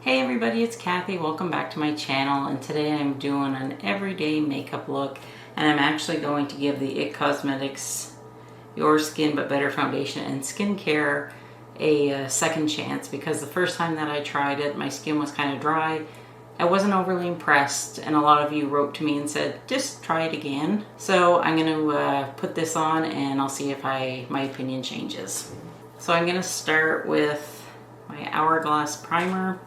Hey everybody, it's Cathy. Welcome back to my channel, and today I'm doing an everyday makeup look, and I'm actually going to give the IT Cosmetics Your Skin But Better Foundation and Skincare a second chance, because the first time that I tried it, my skin was kind of dry. I wasn't overly impressed, and a lot of you wrote to me and said, just try it again. So I'm going to put this on, and I'll see if my opinion changes. So I'm going to start with my Hourglass primer.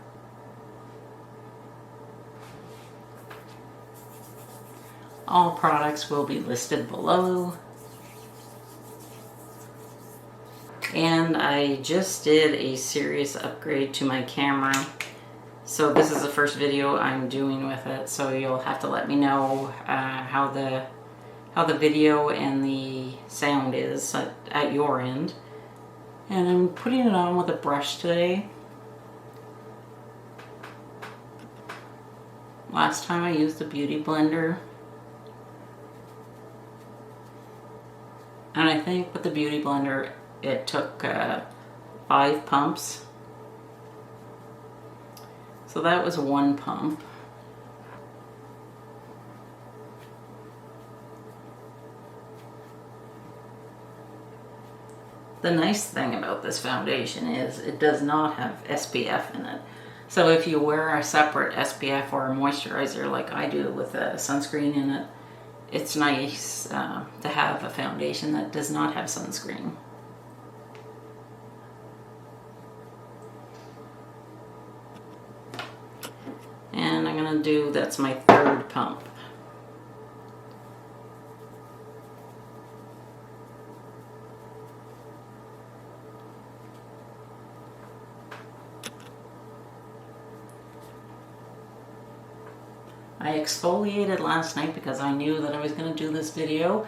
All products will be listed below. And I just did a serious upgrade to my camera. So this is the first video I'm doing with it, so you'll have to let me know how the video and the sound is at your end. And I'm putting it on with a brush today. Last time I used a beauty blender. And I think with the beauty blender, it took 5 pumps. So that was 1 pump. The nice thing about this foundation is it does not have SPF in it. So if you wear a separate SPF or a moisturizer like I do with a sunscreen in it, it's nice to have a foundation that does not have sunscreen. And I'm going to do, that's my 3rd pump. I exfoliated last night because I knew that I was going to do this video,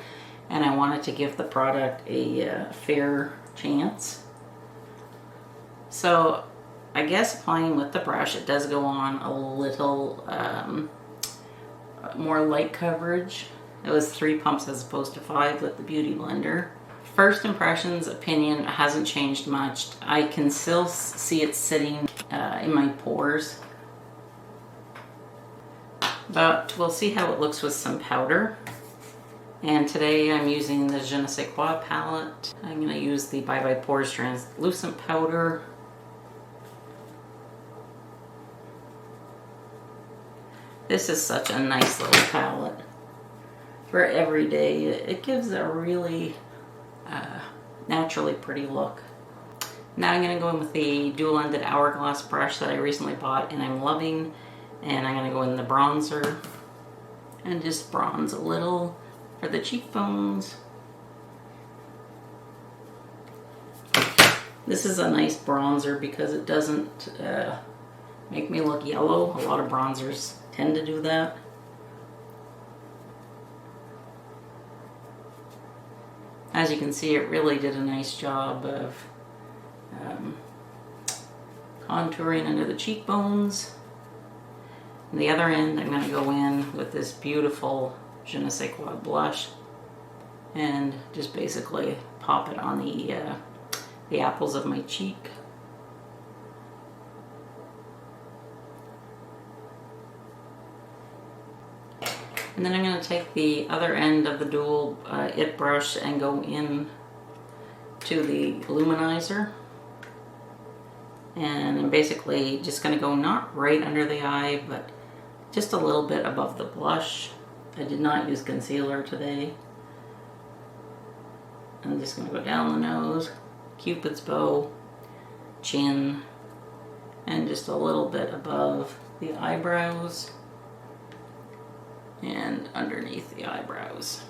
and I wanted to give the product a fair chance. So I guess applying with the brush, it does go on a little more light coverage. It was 3 pumps as opposed to 5 with the beauty blender. First impressions, opinion hasn't changed much. I can still see it sitting in my pores. But we'll see how it looks with some powder. And today I'm using the Je ne sais quoi palette. I'm going to use the Bye Bye Pores translucent powder. This is such a nice little palette for every day. It gives a really naturally pretty look. Now I'm going to go in with the dual-ended Hourglass brush that I recently bought and I'm loving. And I'm going to go in the bronzer and just bronze a little for the cheekbones. This is a nice bronzer because it doesn't make me look yellow. A lot of bronzers tend to do that. As you can see, it really did a nice job of contouring under the cheekbones. On the other end, I'm going to go in with this beautiful Je ne sais quoi blush and just basically pop it on the apples of my cheek. And then I'm going to take the other end of the dual IT brush and go in to the luminizer. And I'm basically just going to go not right under the eye, but just a little bit above the blush. I did not use concealer today. I'm just going to go down the nose, Cupid's bow, chin, and just a little bit above the eyebrows and underneath the eyebrows.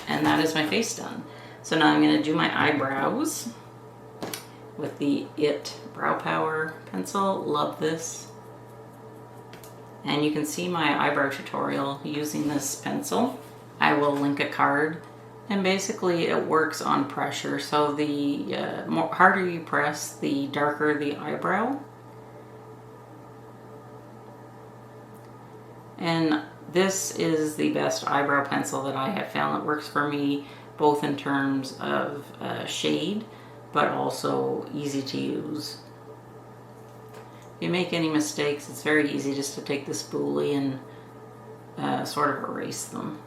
And that is my face done. So now I'm going to do my eyebrows with the IT Brow Power pencil. Love this. And you can see my eyebrow tutorial using this pencil. I will link a card. And basically it works on pressure. So the harder you press, the darker the eyebrow. And this is the best eyebrow pencil that I have found. It works for me both in terms of shade, but also easy to use. If you make any mistakes, it's very easy just to take the spoolie and sort of erase them.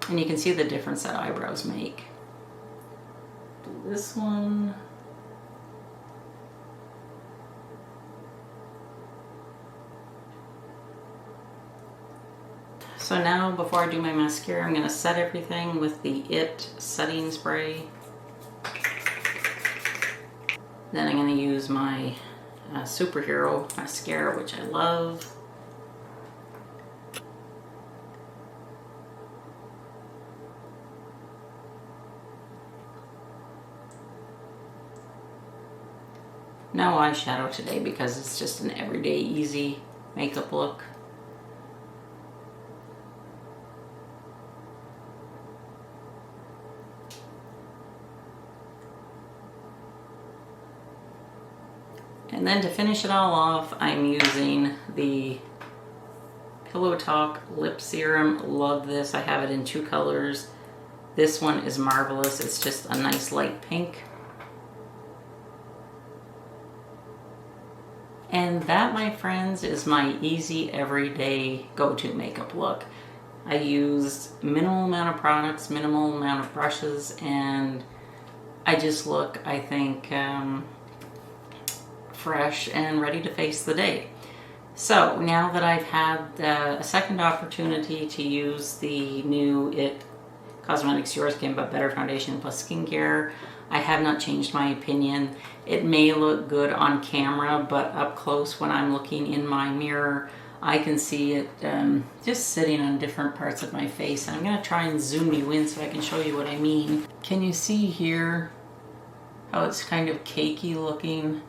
And you can see the difference that eyebrows make. Do this one. So now, before I do my mascara, I'm going to set everything with the IT setting spray. Then I'm going to use my Superhero mascara, which I love. No eyeshadow today because it's just an everyday easy makeup look. And then to finish it all off, I'm using the Pillow Talk Lip Serum. Love this. I have it in 2 colors. This one is marvelous. It's just a nice light pink. And that, my friends, is my easy everyday go-to makeup look. I used minimal amount of products, minimal amount of brushes, and I just look, I think, fresh and ready to face the day. So now that I've had a second opportunity to use the new IT Cosmetics Your Skin But Better Foundation plus Skincare, I have not changed my opinion. It may look good on camera, but up close when I'm looking in my mirror, I can see it just sitting on different parts of my face. And I'm going to try and zoom you in so I can show you what I mean. Can you see here how it's kind of cakey looking?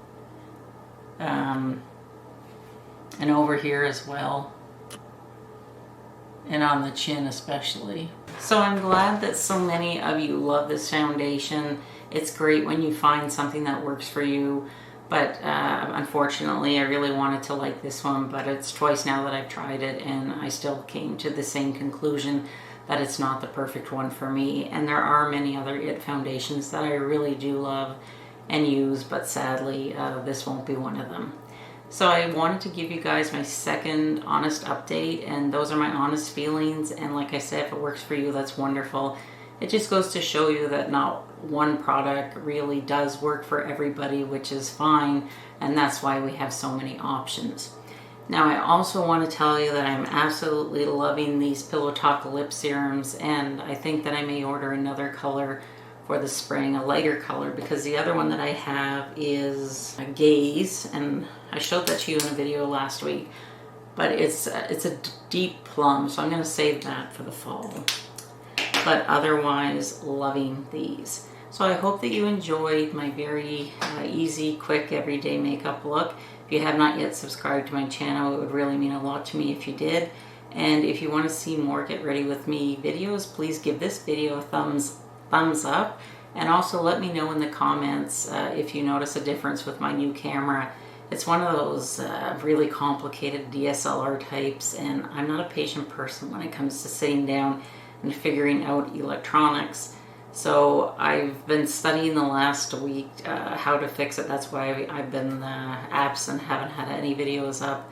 And over here as well, and on the chin especially. So I'm glad that so many of you love this foundation. It's great when you find something that works for you, but unfortunately I really wanted to like this one, but it's twice now that I've tried it and I still came to the same conclusion that it's not the perfect one for me. And there are many other IT foundations that I really do love and use, but sadly this won't be one of them. So I wanted to give you guys my second honest update, and those are my honest feelings. And like I said, if it works for you, that's wonderful. It just goes to show you that not one product really does work for everybody, which is fine, and that's why we have so many options. Now I also want to tell you that I'm absolutely loving these Pillow Talk lip serums, and I think that I may order another color for the spring, a lighter color, because the other one that I have is a Gaze, and I showed that to you in a video last week, but it's a deep plum, so I'm going to save that for the fall. But otherwise, loving these. So I hope that you enjoyed my very easy, quick, everyday makeup look. If you have not yet subscribed to my channel, it would really mean a lot to me if you did. And if you want to see more Get Ready With Me videos, please give this video a thumbs up, and also let me know in the comments if you notice a difference with my new camera. It's one of those really complicated DSLR types, and I'm not a patient person when it comes to sitting down and figuring out electronics. So I've been studying the last week how to fix it. That's why I've been absent, haven't had any videos up,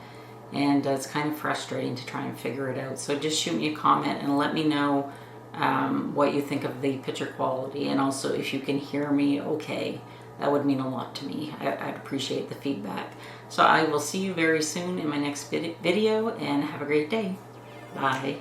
and it's kind of frustrating to try and figure it out. So just shoot me a comment and let me know what you think of the picture quality, and also if you can hear me okay. That would mean a lot to me. I'd appreciate the feedback. So I will see you very soon in my next video, and have a great day. Bye.